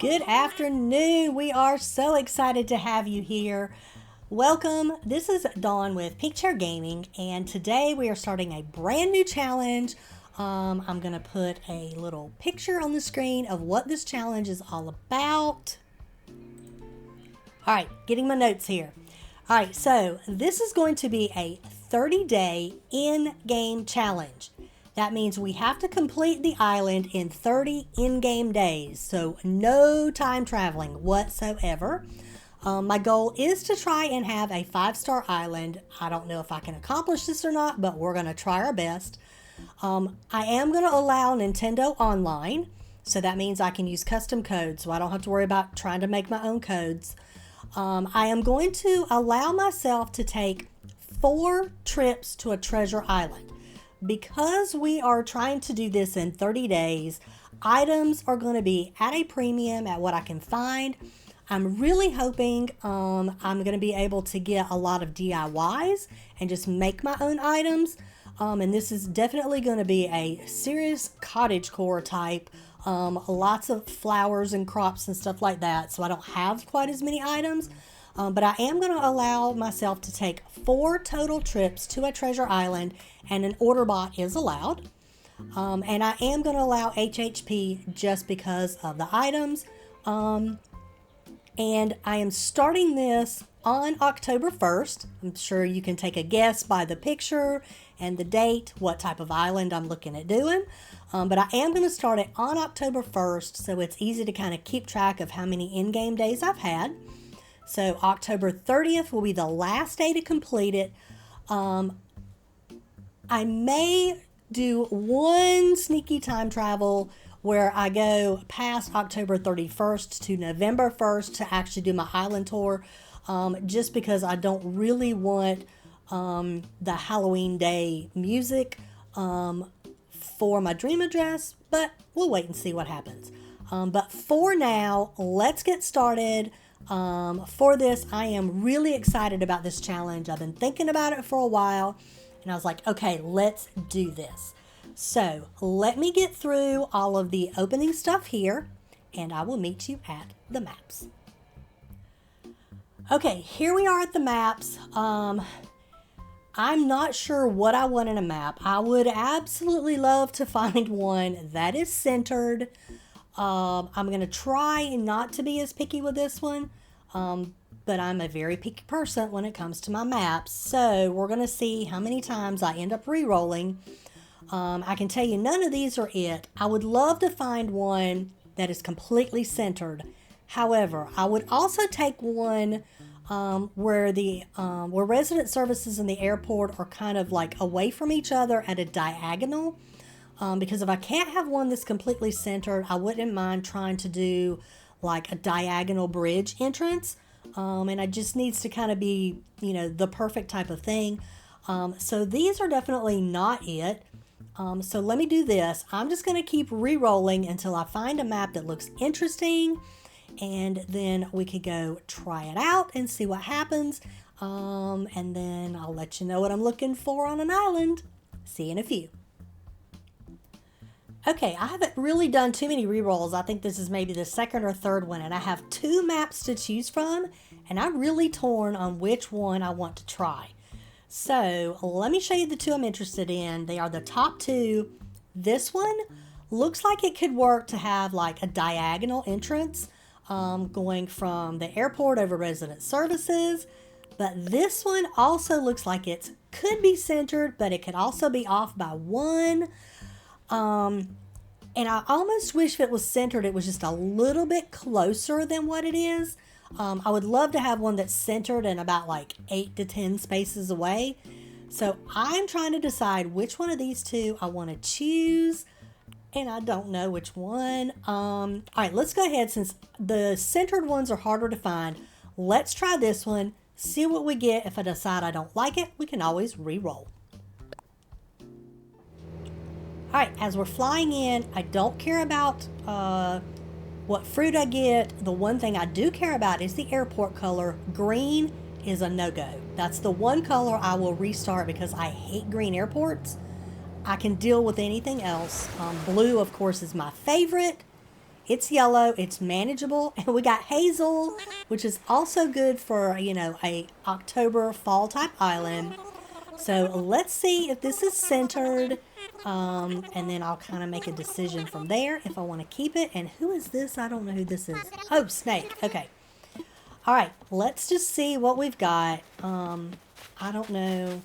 Good afternoon. We are so excited to have you here. Welcome. This is Dawn with Pink Chair Gaming, and today we are starting a brand new challenge. I'm going to put a little picture on the screen of what this challenge is all about. All right, getting my notes here. All right, so this is going to be a 30-day in-game challenge. That means we have to complete the island in 30 in-game days, so no time traveling whatsoever. My goal is to try and have a 5-star island. I don't know if I can accomplish this or not, but we're going to try our best. I am going to allow Nintendo Online, so that means I can use custom codes, so I don't have to worry about trying to make my own codes. I am going to allow myself to take 4 trips to a treasure island. Because we are trying to do this in 30 days, items are going to be at a premium at what I can find. I'm really hoping I'm going to be able to get a lot of DIYs and just make my own items. And this is definitely going to be a serious cottage core type. Lots of flowers and crops and stuff like that, so I don't have quite as many items. But I am going to allow myself to take 4 total trips to a treasure island, and an order bot is allowed. And I am going to allow HHP just because of the items. And I am starting this on October 1st. I'm sure you can take a guess by the picture and the date what type of island I'm looking at doing. But I am going to start it on October 1st, so it's easy to kind of keep track of how many in-game days I've had. So October 30th will be the last day to complete it. I may do one sneaky time travel where I go past October 31st to November 1st to actually do my island tour, just because I don't really want the Halloween day music for my dream address, but we'll wait and see what happens. But for now, let's get started. For this, I am really excited about this challenge. I've been thinking about it for a while, and I was like, okay, let's do this. So let me get through all of the opening stuff here, and I will meet you at the maps. Okay, here we are at the maps. I'm not sure what I want in a map. I would absolutely love to find one that is centered. I'm going to try not to be as picky with this one, but I'm a very picky person when it comes to my maps. So we're going to see how many times I end up re-rolling. I can tell you none of these are it. I would love to find one that is completely centered. However, I would also take one where resident services and the airport are kind of like away from each other at a diagonal. Because if I can't have one that's completely centered, I wouldn't mind trying to do like a diagonal bridge entrance. And it just needs to kind of be, the perfect type of thing. So these are definitely not it. So let me do this. I'm just going to keep re-rolling until I find a map that looks interesting. And then we could go try it out and see what happens. And then I'll let you know what I'm looking for on an island. See you in a few. Okay, I haven't really done too many rerolls. I think this is maybe the second or third one, and I have 2 maps to choose from, and I'm really torn on which one I want to try. So let me show you the 2 I'm interested in. They are the top 2. This one looks like it could work to have like a diagonal entrance going from the airport over resident services, but this one also looks like it could be centered, but it could also be off by 1. And I almost wish if it was centered, it was just a little bit closer than what it is. I would love to have one that's centered and about like 8 to 10 spaces away. So I'm trying to decide which one of these 2 I want to choose, and I don't know which one. All right, let's go ahead. Since the centered ones are harder to find, let's try this one, see what we get. If I decide I don't like it, we can always re-roll. Alright, as we're flying in, I don't care about what fruit I get. The one thing I do care about is the airport color. Green is a no-go. That's the one color I will restart because I hate green airports. I can deal with anything else. Blue, of course, is my favorite. It's yellow, it's manageable, and we got hazel, which is also good for, you know, a October fall type island. So let's see if this is centered, and then I'll kind of make a decision from there if I want to keep it. And who is this? I don't know who this is. Oh, snake. Okay. All right, let's just see what we've got. I don't know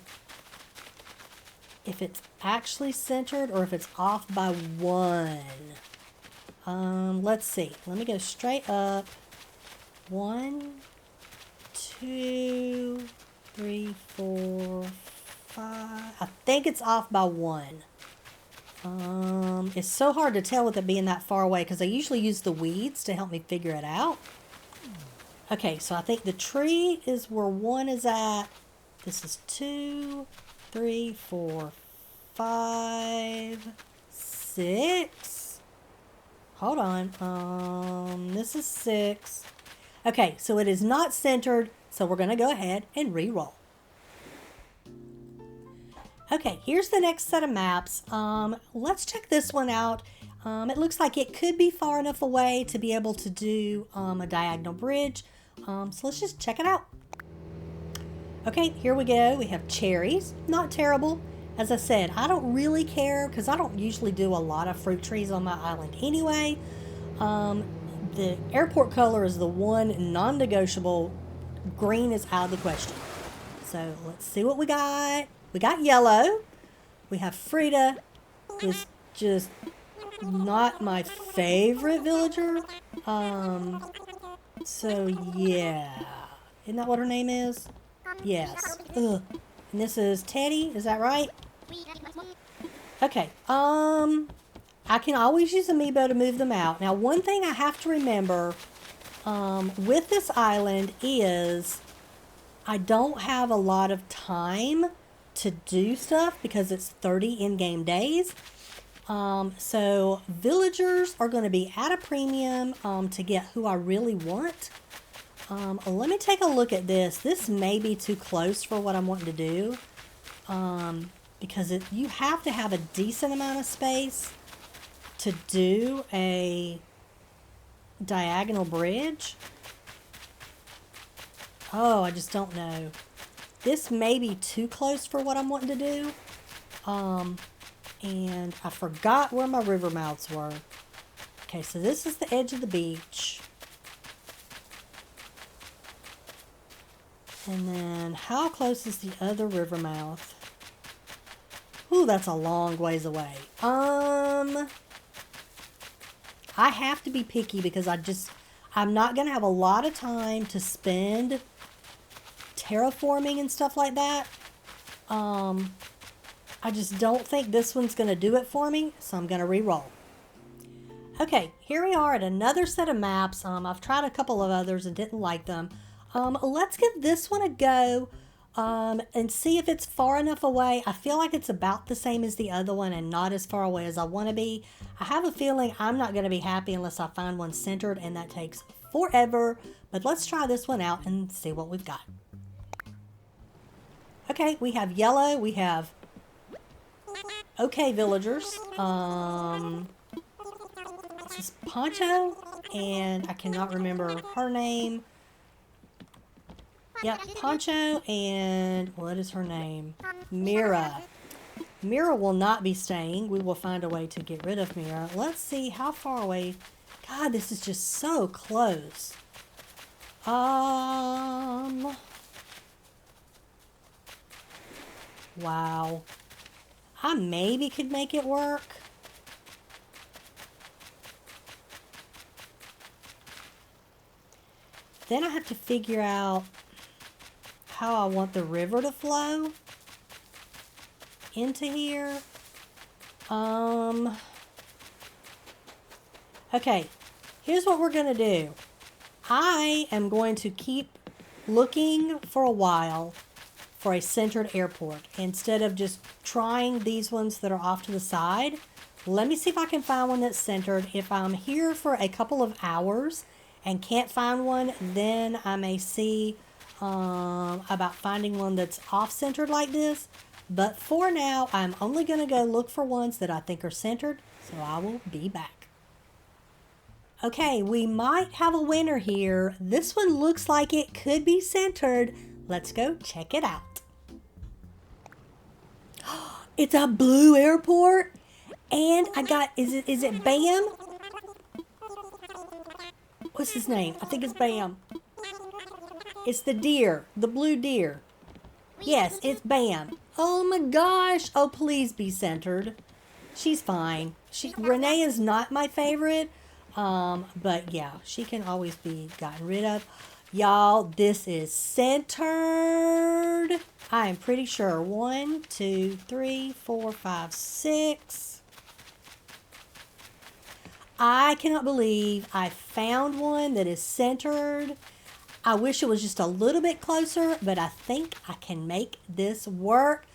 if it's actually centered or if it's off by 1. Let's see. Let me go straight up. 1, 2, 3, 4, 5. I think it's off by 1. It's so hard to tell with it being that far away because I usually use the weeds to help me figure it out. Okay, so I think the tree is where 1 is at. This is 2, 3, 4, 5, 6. Hold on. This is 6. Okay, so it is not centered, so we're going to go ahead and re-roll. Okay, here's the next set of maps. Let's check this one out. It looks like it could be far enough away to be able to do a diagonal bridge. So let's just check it out. Okay, here we go. We have cherries. Not terrible. As I said, I don't really care because I don't usually do a lot of fruit trees on my island anyway. The airport color is the one non-negotiable. Green is out of the question. So let's see what we got. We got yellow. We have Frida, who's just not my favorite villager. So yeah. Isn't that what her name is? Yes. Ugh. And this is Teddy, is that right? Okay. I can always use Amiibo to move them out. Now, one thing I have to remember with this island is I don't have a lot of time to do stuff because it's 30 in-game days. So villagers are going to be at a premium to get who I really want. Let me take a look at this. This may be too close for what I'm wanting to do because you have to have a decent amount of space to do a diagonal bridge. Oh, I just don't know. This may be too close for what I'm wanting to do. And I forgot where my river mouths were. Okay, so this is the edge of the beach. And then how close is the other river mouth? Ooh, that's a long ways away. I have to be picky because I'm not going to have a lot of time to spend terraforming and stuff like that. I just don't think this one's going to do it for me, so I'm going to re-roll. Okay, here we are at another set of maps. I've tried a couple of others and didn't like them. Let's give this one a go and see if it's far enough away. I feel like it's about the same as the other one and not as far away as I want to be. I have a feeling I'm not going to be happy unless I find one centered, and that takes forever. But let's try this one out and see what we've got. Okay, we have yellow. We have okay villagers. This is Poncho, and I cannot remember her name. Yep, Poncho, and what is her name? Mira. Mira will not be staying. We will find a way to get rid of Mira. Let's see how far away. God, this is just so close. Wow. I maybe could make it work. Then I have to figure out how I want the river to flow into here. Okay, here's what we're going to do. I am going to keep looking for a while for a centered airport instead of just trying these ones that are off to the side. Let me see if I can find one that's centered. If I'm here for a couple of hours and can't find one, then I may see about finding one that's off-centered like this. But for now, I'm only going to go look for ones that I think are centered, so I will be back. Okay, we might have a winner here. This one looks like it could be centered. Let's go check it out. It's a blue airport. And I got, is it Bam? What's his name? I think it's Bam. It's the deer, the blue deer. Yes, it's Bam. Oh my gosh. Oh, please be centered. She's fine. Renee is not my favorite. But yeah, she can always be gotten rid of. Y'all, this is centered. I am pretty sure. 1, 2, 3, 4, 5, 6. I cannot believe I found one that is centered. I wish it was just a little bit closer, but I think I can make this work.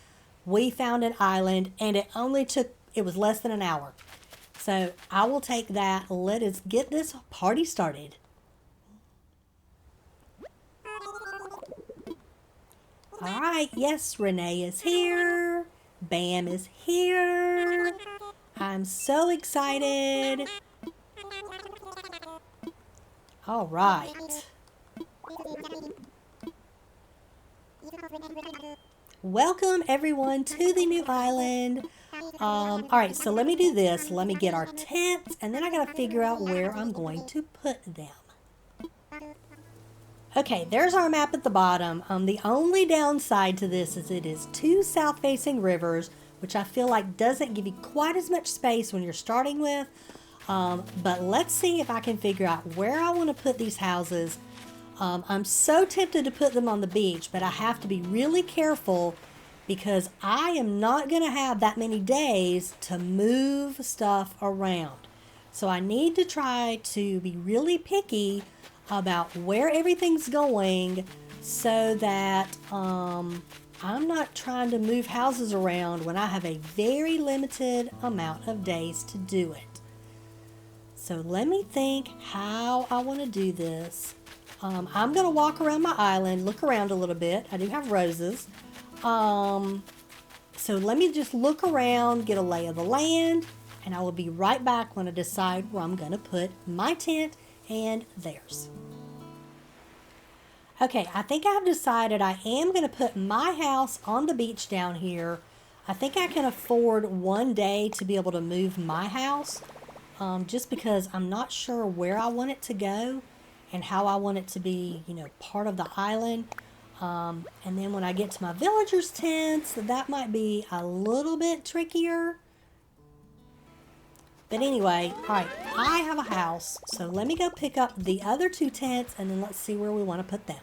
We found an island, and it was less than an hour. So I will take that. Let us get this party started. All right, yes, Renee is here. Bam is here. I'm so excited. All right. Welcome everyone to the new island. All right, so let me do this. Let me get our tents, and then I gotta figure out where I'm going to put them. Okay, there's our map at the bottom. The only downside to this is it is 2 south-facing rivers, which I feel like doesn't give you quite as much space when you're starting with. But let's see if I can figure out where I want to put these houses. I'm so tempted to put them on the beach, but I have to be really careful because I am not going to have that many days to move stuff around. So I need to try to be really picky about where everything's going so that I'm not trying to move houses around when I have a very limited amount of days to do it. So let me think how I want to do this. I'm going to walk around my island, look around a little bit. I do have roses. So let me just look around, get a lay of the land, and I will be right back when I decide where I'm going to put my tent and theirs. Okay, I think I've decided I am going to put my house on the beach down here. I think I can afford one day to be able to move my house, just because I'm not sure where I want it to go and how I want it to be, part of the island. And then when I get to my villagers' tents, that might be a little bit trickier. But anyway, all right, I have a house, so let me go pick up the other 2 tents, and then let's see where we want to put them.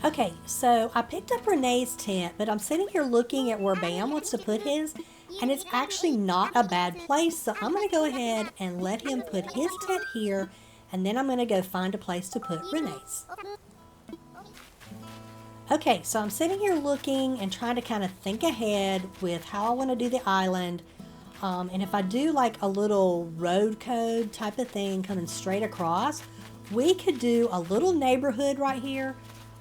Okay, so I picked up Renee's tent, but I'm sitting here looking at where Bam wants to put his, and it's actually not a bad place, so I'm going to go ahead and let him put his tent here, and then I'm going to go find a place to put Renee's. Okay, so I'm sitting here looking and trying to kind of think ahead with how I want to do the island. And if I do like a little road code type of thing coming straight across, we could do a little neighborhood right here.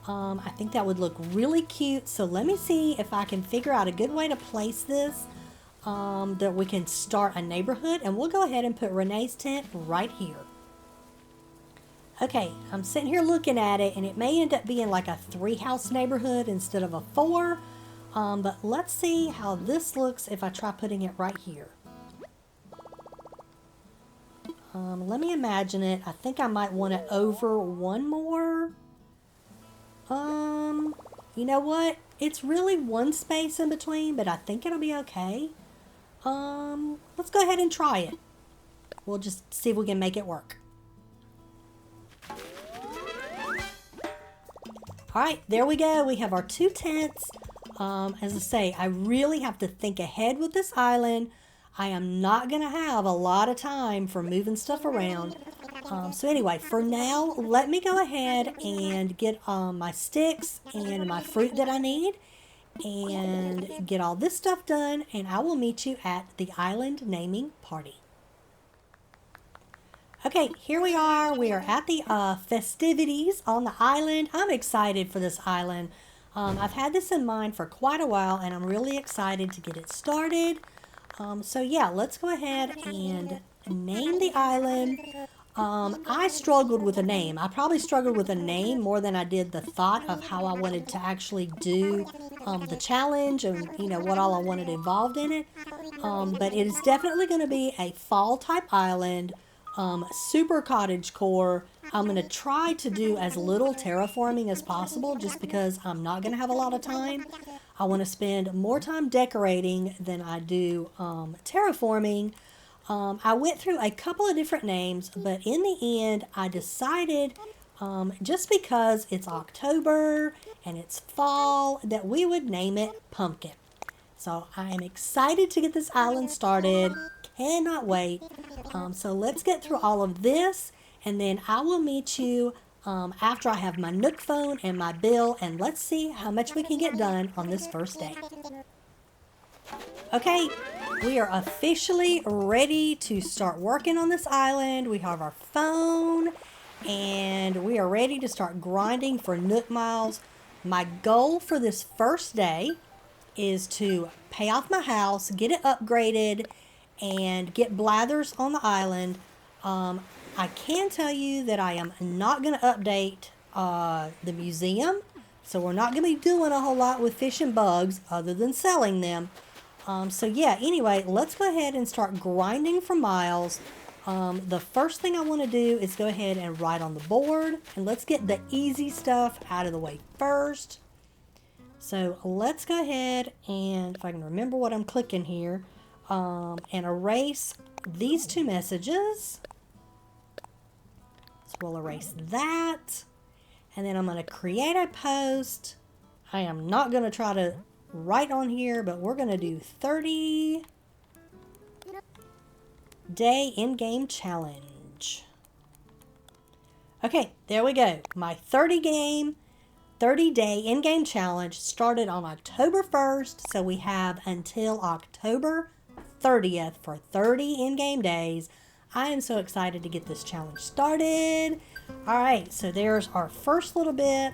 I think that would look really cute. So let me see if I can figure out a good way to place this, that we can start a neighborhood, and we'll go ahead and put Renee's tent right here. Okay, I'm sitting here looking at it, and it may end up being like a 3-house neighborhood instead of a 4. But let's see how this looks if I try putting it right here. Let me imagine it. I think I might want it over one more. You know what? It's really 1 space in between, but I think it'll be okay. Let's go ahead and try it. We'll just see if we can make it work. All right, there we go. We have our 2 tents. As I say, I really have to think ahead with this island. I am not going to have a lot of time for moving stuff around. So anyway, for now, let me go ahead and get my sticks and my fruit that I need and get all this stuff done, and I will meet you at the island naming party. Okay, here we are. We are at the festivities on the island. I'm excited for this island. I've had this in mind for quite a while, and I'm really excited to get it started. So yeah, let's go ahead and name the island. I struggled with a name. I probably struggled with a name more than I did the thought of how I wanted to actually do the challenge and, you know, what all I wanted involved in it. But it is definitely going to be a fall type island, super cottage core. I'm going to try to do as little terraforming as possible just because I'm not going to have a lot of time. I want to spend more time decorating than I do terraforming. I went through a couple of different names, but in the end, I decided just because it's October and it's fall that we would name it Pumpkin. So I am excited to get this island started. Cannot wait. So let's get through all of this, and then I will meet you after I have my Nook phone and my bill, and let's see how much we can get done on this first day. Okay, we are officially ready to start working on this island. We have our phone, and we are ready to start grinding for Nook miles. My goal for this first day is to pay off my house, get it upgraded, and get blathers on the island. I can tell you that I am not going to update the museum, so we're not going to be doing a whole lot with fish and bugs other than selling them. So yeah, anyway, let's go ahead and start grinding for miles. The first thing I want to do is go ahead and write on the board, and let's get the easy stuff out of the way first. So let's go ahead and, if I can remember what I'm clicking here, and erase these two messages. So we'll erase that. And then I'm going to create a post. I am not going to try to write on here, but we're going to do 30 day in-game challenge. Okay, there we go. My 30 day in-game challenge started on October 1st, so we have until October 30th for 30 in-game days. I am so excited to get this challenge started. All right, so there's our first little bit.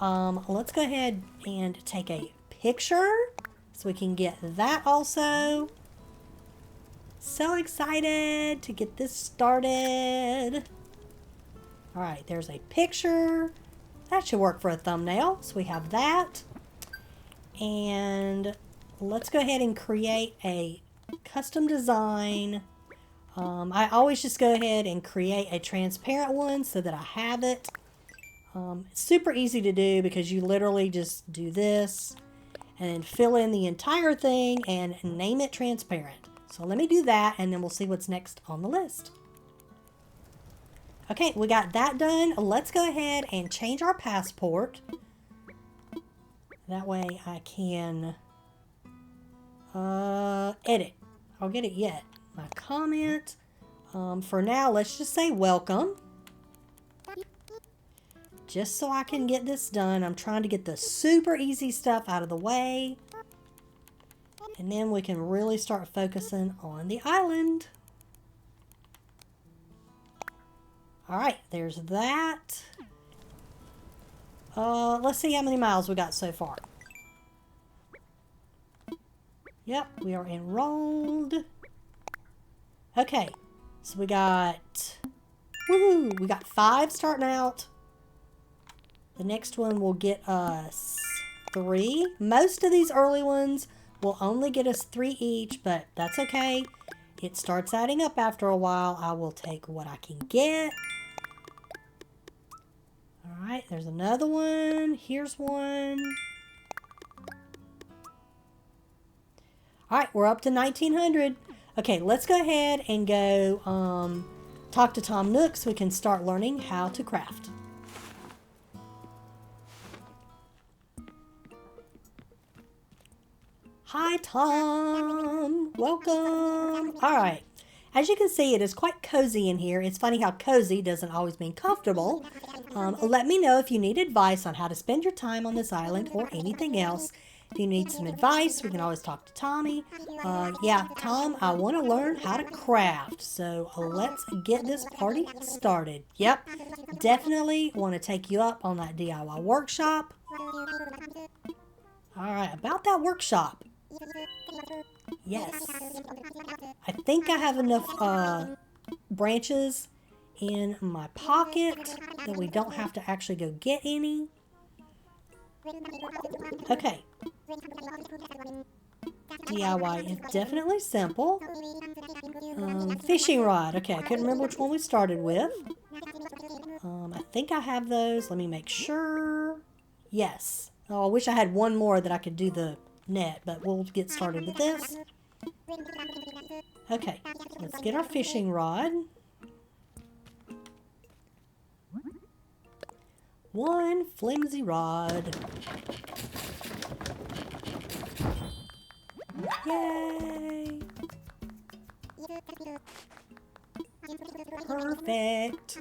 Let's go ahead and take a picture so we can get that also. So excited to get this started. All right, there's a picture. That should work for a thumbnail. So we have that. And let's go ahead and create a custom design. I always just go ahead and create a transparent one so that I have it. It's super easy to do because you literally just do this and then fill in the entire thing and name it transparent. So let me do that, and then we'll see what's next on the list. Okay, we got that done. Let's go ahead and change our passport. That way I can edit. I'll get it yet. My comment. For now, let's just say welcome. Just so I can get this done. I'm trying to get the super easy stuff out of the way. And then we can really start focusing on the island. Alright, there's that. Let's see how many miles we got so far. Yep, we are enrolled. Okay, so we got, woohoo, we got 5 starting out. The next one will get us 3. Most of these early ones will only get us 3 each, but that's okay. It starts adding up after a while. I will take what I can get. All right, there's another one. Here's one. All right, we're up to 1900. Okay, let's go ahead and go talk to Tom Nook so we can start learning how to craft. Hi, Tom. Welcome. All right. As you can see, it is quite cozy in here. It's funny how cozy doesn't always mean comfortable. Let me know if you need advice on how to spend your time on this island or anything else. If you need some advice, we can always talk to Tommy. Yeah, Tom, I want to learn how to craft. So let's get this party started. Yep, definitely want to take you up on that DIY workshop. All right, about that workshop. Yes. I think I have enough branches in my pocket that we don't have to actually go get any. Okay. DIY is definitely simple. Fishing rod. Okay, I couldn't remember which one we started with. I think I have those. Let me make sure. Yes. Oh, I wish I had one more that I could do the net, but we'll get started with this. Okay, let's get our fishing rod. One flimsy rod. Yay! Perfect.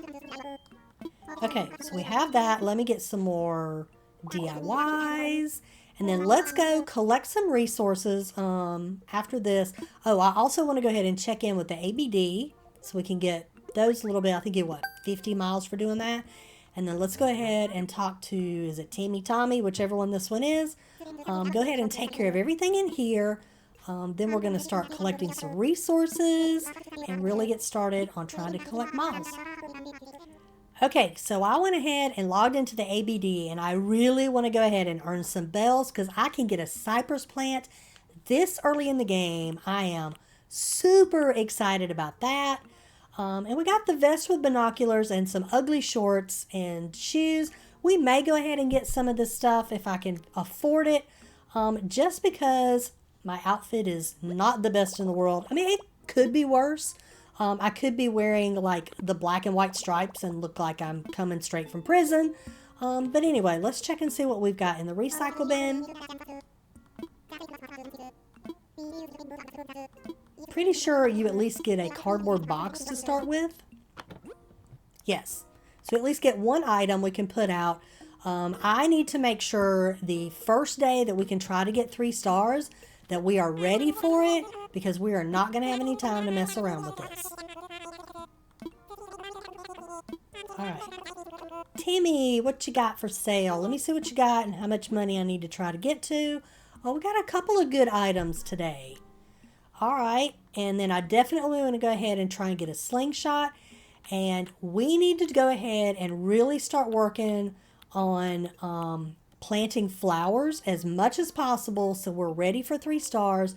Okay, so we have that. Let me get some more DIYs. And then let's go collect some resources after this. Oh, I also want to go ahead and check in with the ABD so we can get those a little bit. I think get what, 50 miles for doing that. And then let's go ahead and talk to, is it Timmy, Tommy, whichever one this one is. Go ahead and take care of everything in here. Then we're going to start collecting some resources and really get started on trying to collect miles. Okay, so I went ahead and logged into the ABD, and I really want to go ahead and earn some bells because I can get a cypress plant this early in the game. I am super excited about that. And we got the vest with binoculars and some ugly shorts and shoes. We may go ahead and get some of this stuff if I can afford it, just because my outfit is not the best in the world. I mean, it could be worse. I could be wearing like the black and white stripes and look like I'm coming straight from prison. But anyway, let's check and see what we've got in the recycle bin. Pretty sure you at least get a cardboard box to start with. Yes. So at least get one item we can put out. I need to make sure the first day that we can try to get 3 stars that we are ready for it, because we are not going to have any time to mess around with this. Alright. Timmy, what you got for sale? Let me see what you got and how much money I need to try to get to. Oh, we got a couple of good items today. Alright, and then I definitely want to go ahead and try and get a slingshot. And we need to go ahead and really start working on planting flowers as much as possible so we're ready for 3 stars.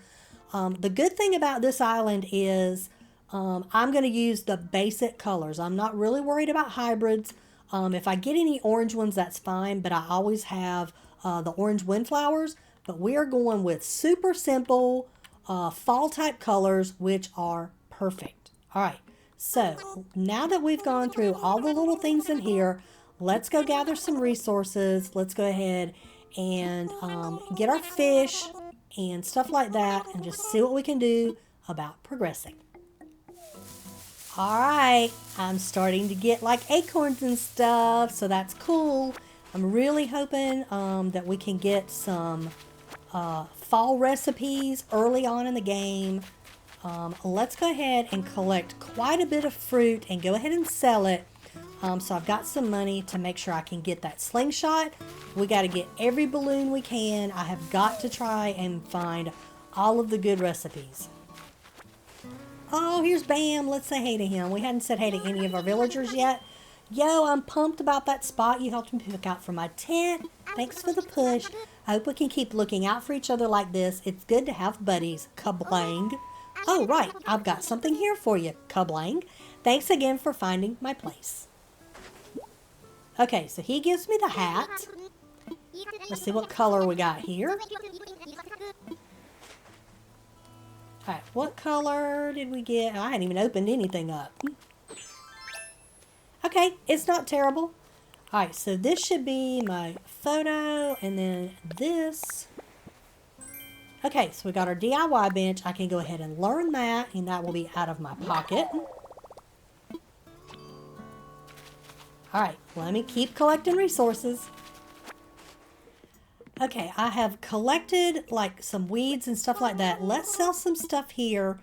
The good thing about this island is I'm going to use the basic colors. I'm not really worried about hybrids. If I get any orange ones, that's fine, but I always have the orange windflowers. But we are going with super simple fall type colors, which are perfect. All right, so now that we've gone through all the little things in here, let's go gather some resources. Let's go ahead and get our fish and stuff like that and just see what we can do about progressing. All right, I'm starting to get like acorns and stuff, so that's cool. I'm really hoping that we can get some fall recipes early on in the game. Let's go ahead and collect quite a bit of fruit and go ahead and sell it. So I've got some money to make sure I can get that slingshot. We got to get every balloon we can. I have got to try and find all of the good recipes. Oh, here's Bam. Let's say hey to him. We hadn't said hey to any of our villagers yet. Yo, I'm pumped about that spot you helped me pick out for my tent. Thanks for the push. I hope we can keep looking out for each other like this. It's good to have buddies. Kablang. Oh, right. I've got something here for you. Kablang. Thanks again for finding my place. Okay, so he gives me the hat. Let's see what color we got here. Alright, what color did we get? I hadn't even opened anything up. Okay, it's not terrible. Alright, so this should be my photo, and then this. Okay, so we got our DIY bench. I can go ahead and learn that, and that will be out of my pocket. Alright, let me keep collecting resources. Okay, I have collected like some weeds and stuff like that. Let's sell some stuff here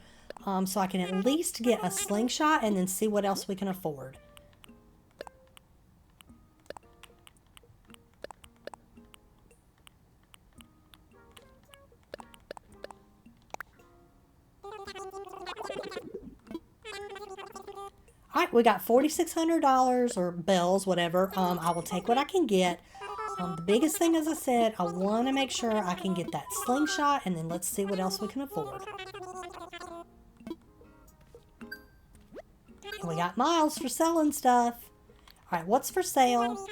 so I can at least get a slingshot and then see what else we can afford. All right, we got $4,600 or bells, whatever. I will take what I can get. The biggest thing, as I said, I want to make sure I can get that slingshot, and then let's see what else we can afford. And we got miles for selling stuff. All right, what's for sale?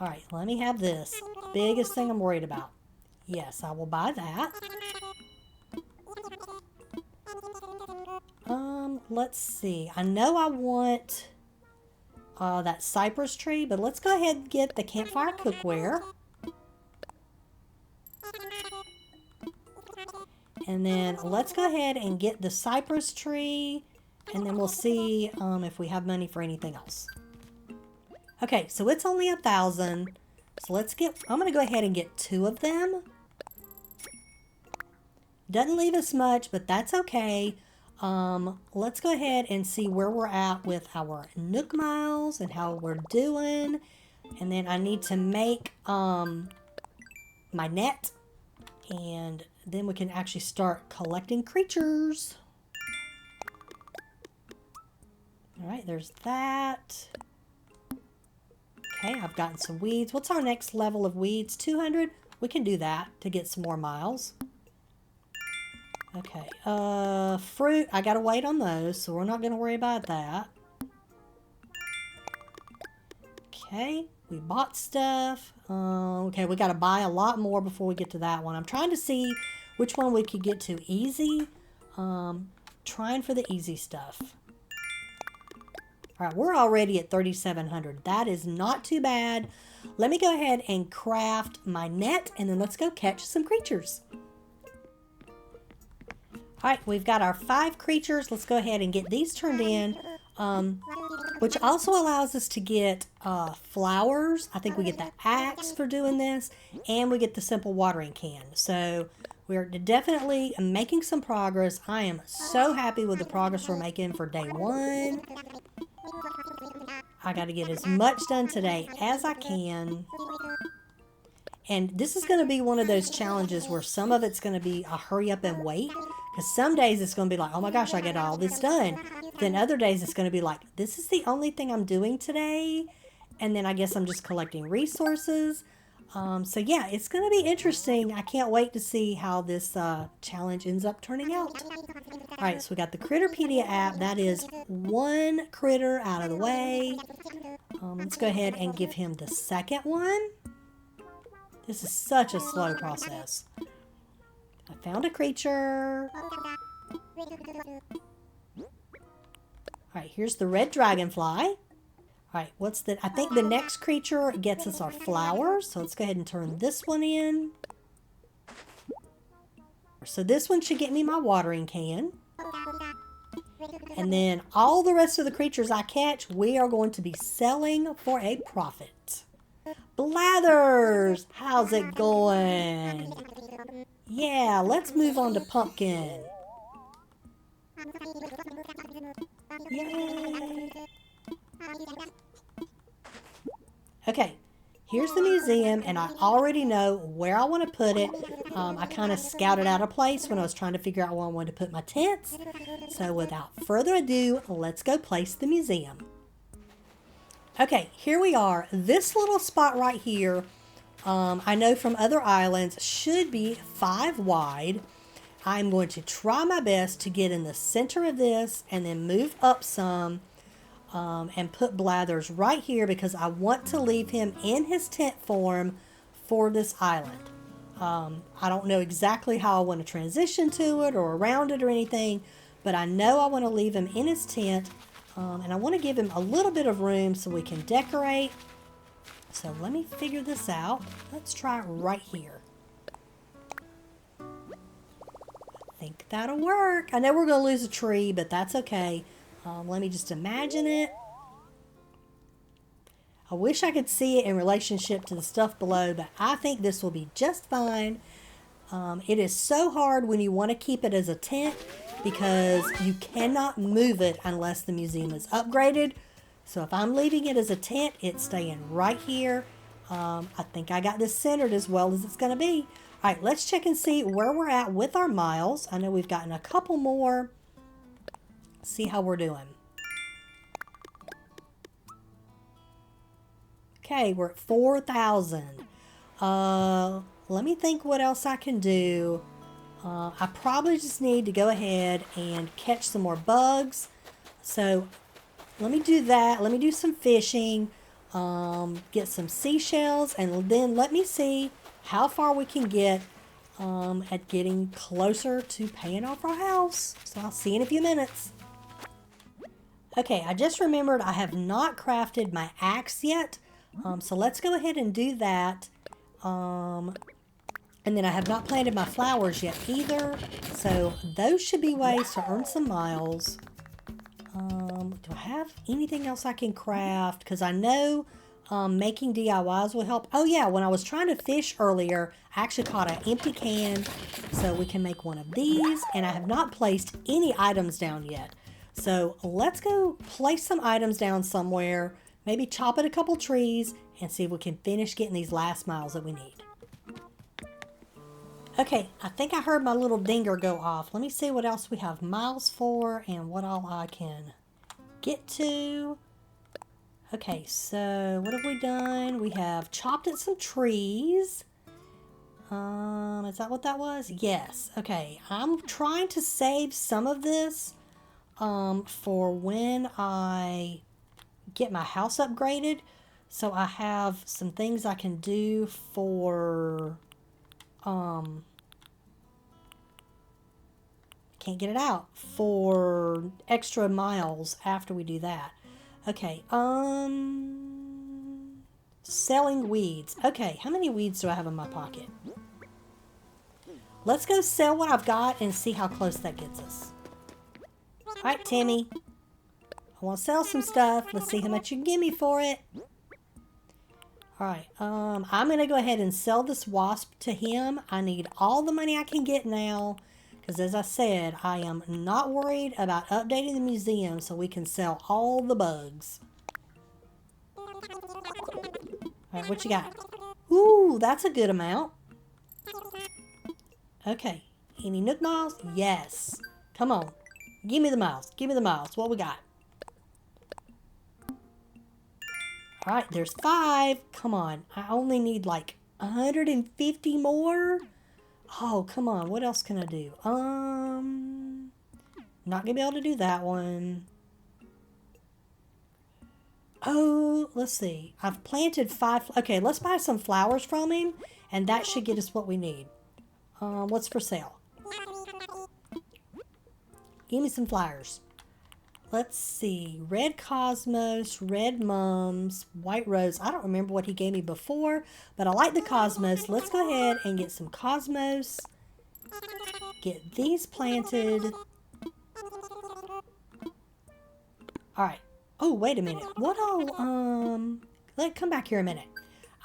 All right, let me have this. Biggest thing I'm worried about. Yes, I will buy that. Let's see. I know I want that cypress tree, but let's go ahead and get the campfire cookware. And then let's go ahead and get the cypress tree, and then we'll see if we have money for anything else. Okay, so it's only 1,000. So let's get, I'm going to go ahead and get 2 of them. Doesn't leave us much, but that's okay. Let's go ahead and see where we're at with our Nook miles and how we're doing. And then I need to make my net, and then we can actually start collecting creatures. All right, there's that. Okay, I've gotten some weeds. What's our next level of weeds? 200? We can do that to get some more miles. Okay, fruit, I gotta wait on those, so we're not gonna worry about that. Okay, we bought stuff. Okay, we gotta buy a lot more before we get to that one. I'm trying to see which one we could get to easy. Trying for the easy stuff. All right, we're already at 3,700. That is not too bad. Let me go ahead and craft my net, and then let's go catch some creatures. All right, we've got our 5 creatures. Let's go ahead and get these turned in, which also allows us to get flowers. I think we get the axe for doing this, and we get the simple watering can. So we're definitely making some progress. I am so happy with the progress we're making for day 1. I got to get as much done today as I can. And this is going to be one of those challenges where some of it's going to be a hurry up and wait. Because some days it's going to be like, oh my gosh, I get all this done. Then other days it's going to be like, this is the only thing I'm doing today. And then I guess I'm just collecting resources. So yeah, it's going to be interesting. I can't wait to see how this challenge ends up turning out. All right, so we got the Critterpedia app. That is 1 critter out of the way. Let's go ahead and give him the second one. This is such a slow process. I found a creature. All right, here's the red dragonfly. All right, what's the, I think the next creature gets us our flowers. So let's go ahead and turn this one in. So this one should get me my watering can. And then all the rest of the creatures I catch, we are going to be selling for a profit. Blathers, how's it going? Yeah, let's move on to pumpkin. Yay. Okay, here's the museum, and I already know where I want to put it. I kind of scouted out a place when I was trying to figure out where I wanted to put my tents. So without further ado, let's go place the museum. Okay, here we are. This little spot right here, I know from other islands, should be 5 wide. I'm going to try my best to get in the center of this and then move up some and put Blathers right here because I want to leave him in his tent form for this island. I don't know exactly how I want to transition to it or around it or anything, but I know I want to leave him in his tent. And I want to give him a little bit of room so we can decorate. So let me figure this out. Let's try it right here. I think that'll work. I know we're going to lose a tree, but that's okay. Let me just imagine it. I wish I could see it in relationship to the stuff below, but I think this will be just fine. It is so hard when you want to keep it as a tent because you cannot move it unless the museum is upgraded. So if I'm leaving it as a tent, it's staying right here. I think I got this centered as well as it's going to be. All right, let's check and see where we're at with our miles. I know we've gotten a couple more. see how we're doing. Okay, we're at 4,000. Let me think what else I can do. I probably just need to go ahead and catch some more bugs. So let me do that. Let me do some fishing, get some seashells, and then let me see how far we can get at getting closer to paying off our house. So I'll see you in a few minutes. Okay, I just remembered I have not crafted my axe yet. So let's go ahead and do that. And then I have not planted my flowers yet either. So those should be ways to earn some miles. Do I have anything else I can craft? Because I know making DIYs will help. Oh yeah, when I was trying to fish earlier, I actually caught an empty can. So we can make one of these. And I have not placed any items down yet. So let's go place some items down somewhere. Maybe chop at a couple trees and see if we can finish getting these last miles that we need. Okay, I think I heard my little dinger go off. Let me see what else we have miles for and what all I can get to. Okay, so what have we done? We have chopped at some trees. Is that what that was? Yes. Okay, I'm trying to save some of this for when I get my house upgraded. So I have some things I can do for can't get it out, for extra miles after we do that. Okay, selling weeds. Okay, how many weeds do I have in my pocket? Let's go sell what I've got and see how close that gets us. Alright, Timmy. I want to sell some stuff. Let's see how much you can give me for it. Alright, I'm going to go ahead and sell this wasp to him. I need all the money I can get now. Because as I said, I am not worried about updating the museum so we can sell all the bugs. Alright, what you got? Ooh, that's a good amount. Okay, any nook miles? Yes. Come on. Give me the miles. Give me the miles. What we got? Alright, there's 5. Come on. I only need like 150 more. Oh, come on. What else can I do? Not gonna be able to do that one. Oh, let's see. I've planted 5. Okay, let's buy some flowers from him, and that should get us what we need. What's for sale? Give me some flowers. Let's see. Red cosmos, red mums, white rose. I don't remember what he gave me before, but I like the cosmos. Let's go ahead and get some cosmos. Get these planted. Alright. Oh, wait a minute. What all, come back here a minute.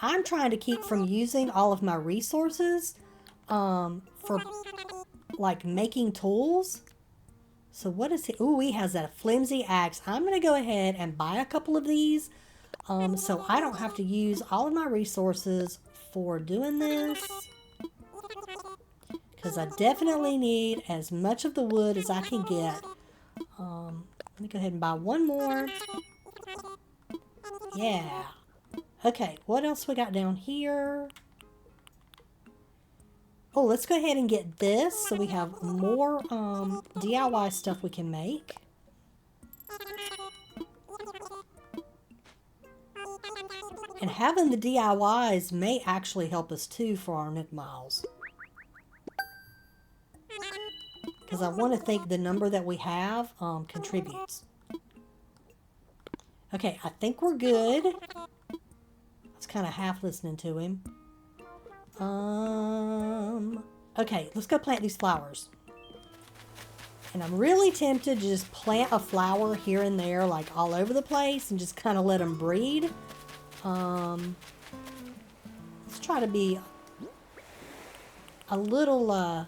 I'm trying to keep from using all of my resources, for, like, making tools. So what is he? Ooh, he has that flimsy axe. I'm going to go ahead and buy a couple of these, so I don't have to use all of my resources for doing this. Because I definitely need as much of the wood as I can get. Let me go ahead and buy one more. Yeah. Okay, what else we got down here? Oh, let's go ahead and get this so we have more DIY stuff we can make. And having the DIYs may actually help us too for our Nook Miles. Because I want to think the number that we have contributes. Okay, I think we're good. I was kind of half listening to him. Okay, let's go plant these flowers. And I'm really tempted to just plant a flower here and there, like all over the place, and just kind of let them breed. Let's try to be a little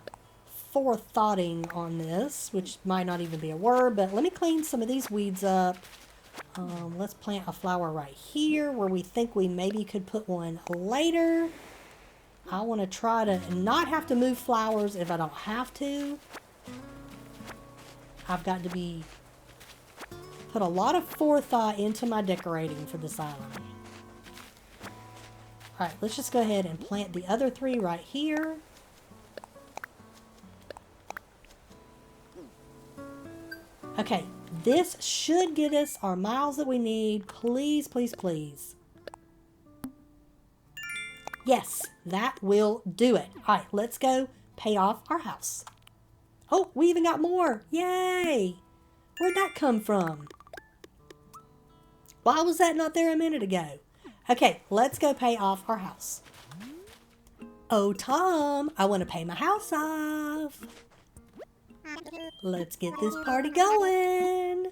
forethoughting on this, which might not even be a word, but let me clean some of these weeds up. Let's plant a flower right here where we think we maybe could put one later. I want to try to not have to move flowers if I don't have to. I've got to be put a lot of forethought into my decorating for this island. All right, let's just go ahead and plant the other 3 right here. Okay, this should get us our miles that we need. Please, please, please. Yes, that will do it. All right, let's go pay off our house. Oh, we even got more. Yay! Where'd that come from? Why was that not there a minute ago? Okay, let's go pay off our house. Oh, Tom, I want to pay my house off. Let's get this party going.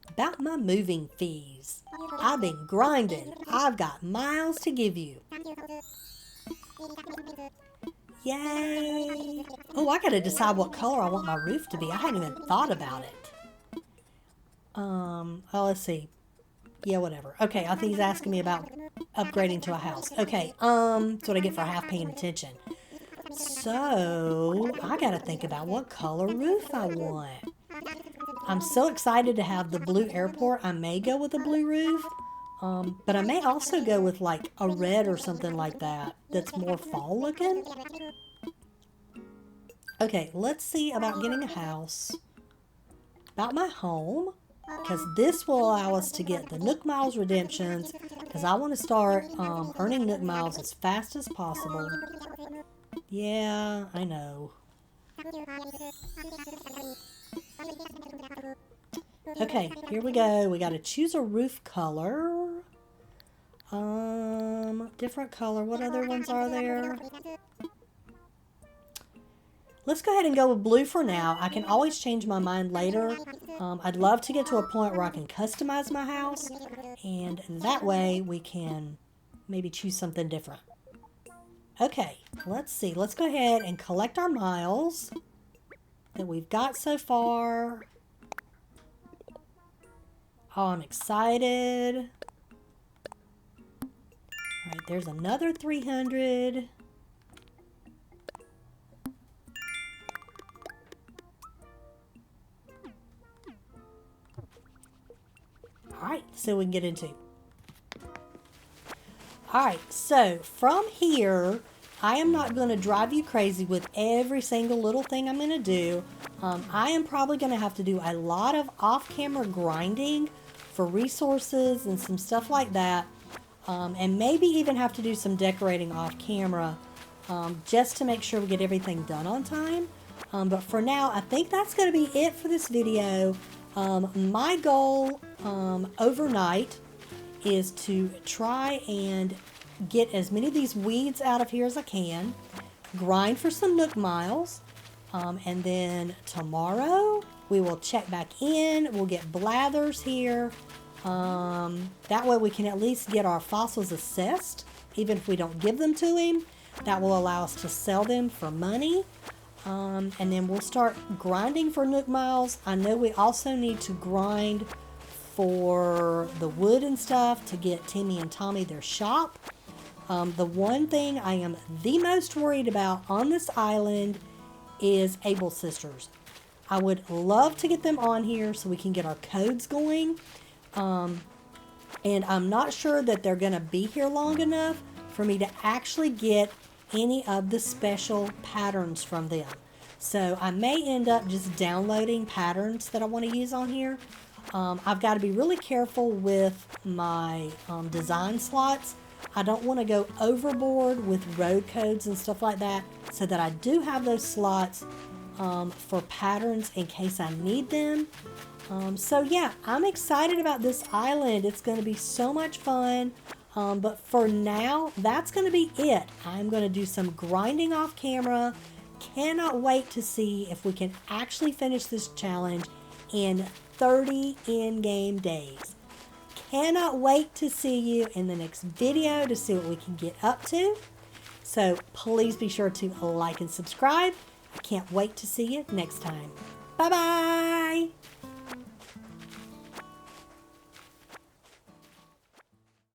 About my moving fees. I've been grinding. I've got miles to give you. Yay! Oh, I gotta decide what color I want my roof to be. I hadn't even thought about it. Oh, let's see. Yeah, whatever. Okay, I think he's asking me about upgrading to a house. Okay, that's what I get for half paying attention. So, I gotta think about what color roof I want. I'm so excited to have the blue airport. I may go with a blue roof. But I may also go with like a red or something like that that's more fall looking. Okay, let's see about getting a house. About my home. Because this will allow us to get the Nook Miles redemptions. Because I want to start earning Nook Miles as fast as possible. Yeah, I know. Okay, here we go. We got to choose a roof color. Different color. What other ones are there? Let's go ahead and go with blue for now. I can always change my mind later. I'd love to get to a point where I can customize my house. And that way we can maybe choose something different. Okay, let's see. Let's go ahead and collect our miles that we've got so far. Oh, I'm excited. All right, there's another 300. All right, so we can get into. All right, so from here, I am not going to drive you crazy with every single little thing I'm going to do. I am probably going to have to do a lot of off-camera grinding for resources and some stuff like that. And maybe even have to do some decorating off-camera just to make sure we get everything done on time. But for now, I think that's going to be it for this video. My goal overnight is to try and get as many of these weeds out of here as I can, grind for some Nook Miles, and then tomorrow we will check back in. We'll get Blathers here. That way we can at least get our fossils assessed, even if we don't give them to him. That will allow us to sell them for money. And then we'll start grinding for Nook Miles. I know we also need to grind for the wood and stuff to get Timmy and Tommy their shop. The one thing I am the most worried about on this island is Able Sisters. I would love to get them on here so we can get our codes going. And I'm not sure that they're going to be here long enough for me to actually get any of the special patterns from them. So I may end up just downloading patterns that I want to use on here. I've got to be really careful with my design slots. I don't want to go overboard with road codes and stuff like that, so that I do have those slots for patterns in case I need them. So yeah, I'm excited about this island. It's going to be so much fun. But for now, that's going to be it. I'm going to do some grinding off camera. Cannot wait to see if we can actually finish this challenge in 30 in-game days. Cannot wait to see you in the next video to see what we can get up to. So please be sure to like and subscribe. I can't wait to see you next time. Bye-bye.